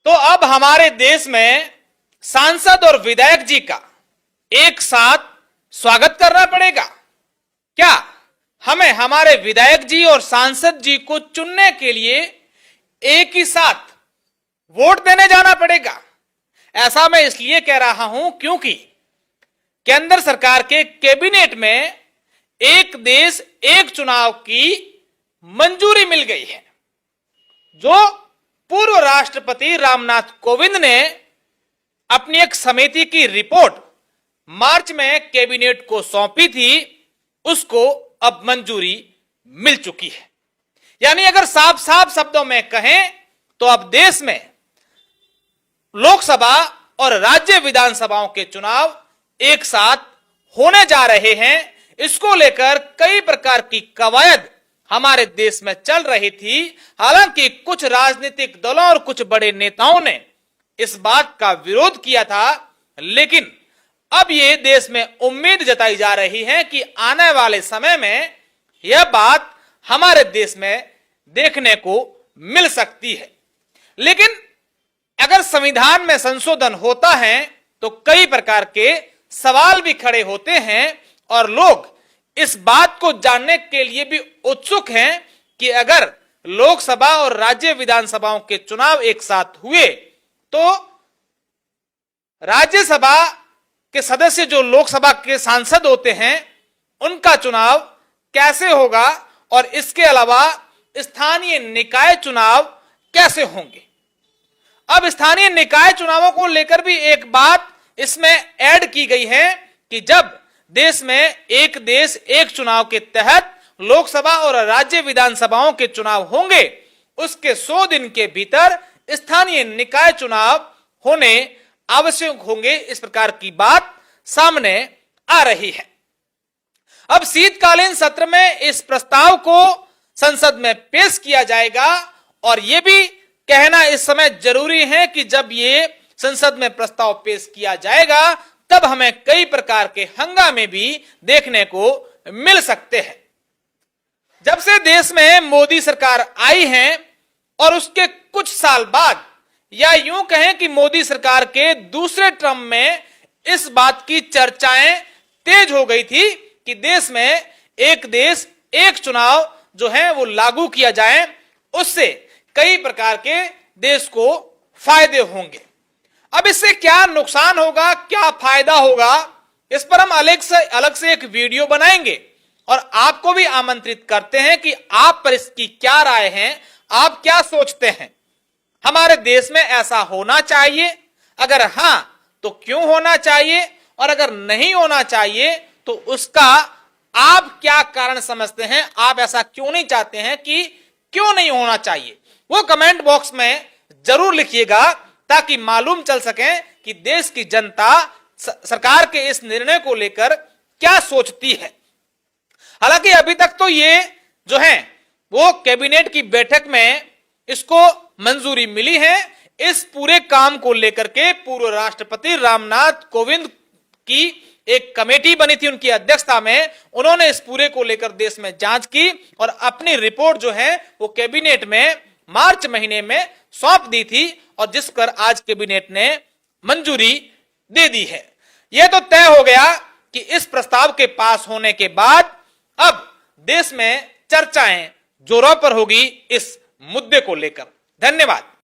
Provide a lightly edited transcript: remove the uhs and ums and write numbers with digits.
तो अब हमारे देश में सांसद और विधायक जी का एक साथ स्वागत करना पड़ेगा। क्या हमें हमारे विधायक जी और सांसद जी को चुनने के लिए एक ही साथ वोट देने जाना पड़ेगा? ऐसा मैं इसलिए कह रहा हूं क्योंकि केंद्र सरकार के कैबिनेट में एक देश एक चुनाव की मंजूरी मिल गई है, जो पूर्व राष्ट्रपति रामनाथ कोविंद ने अपनी एक समिति की रिपोर्ट मार्च में कैबिनेट को सौंपी थी, उसको अब मंजूरी मिल चुकी है। यानी अगर साफ साफ शब्दों में कहें तो अब देश में लोकसभा और राज्य विधानसभाओं के चुनाव एक साथ होने जा रहे हैं। इसको लेकर कई प्रकार की कवायद हमारे देश में चल रही थी। हालांकि कुछ राजनीतिक दलों और कुछ बड़े नेताओं ने इस बात का विरोध किया था, लेकिन अब ये देश में उम्मीद जताई जा रही है कि आने वाले समय में यह बात हमारे देश में देखने को मिल सकती है। लेकिन अगर संविधान में संशोधन होता है तो कई प्रकार के सवाल भी खड़े होते हैं और लोग इस बात को जानने के लिए भी उत्सुक हैं कि अगर लोकसभा और राज्य विधानसभाओं के चुनाव एक साथ हुए तो राज्यसभा के सदस्य जो लोकसभा के सांसद होते हैं उनका चुनाव कैसे होगा और इसके अलावा स्थानीय निकाय चुनाव कैसे होंगे। अब स्थानीय निकाय चुनावों को लेकर भी एक बात इसमें ऐड की गई है कि जब देश में एक देश एक चुनाव के तहत लोकसभा और राज्य विधानसभाओं के चुनाव होंगे, उसके 100 दिन के भीतर स्थानीय निकाय चुनाव होने आवश्यक होंगे। इस प्रकार की बात सामने आ रही है। अब शीतकालीन सत्र में इस प्रस्ताव को संसद में पेश किया जाएगा और यह भी कहना इस समय जरूरी है कि जब ये संसद में प्रस्ताव पेश किया जाएगा तब हमें कई प्रकार के हंगामे भी देखने को मिल सकते हैं। जब से देश में मोदी सरकार आई है और उसके कुछ साल बाद, या यूं कहें कि मोदी सरकार के दूसरे टर्म में इस बात की चर्चाएं तेज हो गई थी कि देश में एक देश एक चुनाव जो है वो लागू किया जाए, उससे कई प्रकार के देश को फायदे होंगे। अब इससे क्या नुकसान होगा, क्या फायदा होगा, इस पर हम अलग से एक वीडियो बनाएंगे और आपको भी आमंत्रित करते हैं कि आप पर इसकी क्या राय है, आप क्या सोचते हैं। हमारे देश में ऐसा होना चाहिए? अगर हां तो क्यों होना चाहिए, और अगर नहीं होना चाहिए तो उसका आप क्या कारण समझते हैं, आप ऐसा क्यों नहीं चाहते हैं कि क्यों नहीं होना चाहिए, वो कमेंट बॉक्स में जरूर लिखिएगा ताकि मालूम चल सके कि देश की जनता सरकार के इस निर्णय को लेकर क्या सोचती है। हालांकि अभी तक तो ये जो है वो कैबिनेट की बैठक में इसको मंजूरी मिली है। इस पूरे काम को लेकर के पूर्व राष्ट्रपति रामनाथ कोविंद की एक कमेटी बनी थी, उनकी अध्यक्षता में उन्होंने इस पूरे को लेकर देश में जांच की और अपनी रिपोर्ट जो है वो कैबिनेट में मार्च महीने में सौंप दी थी और जिस पर आज कैबिनेट ने मंजूरी दे दी है। यह तो तय हो गया कि इस प्रस्ताव के पास होने के बाद अब देश में चर्चाएं जोरों पर होगी इस मुद्दे को लेकर। धन्यवाद।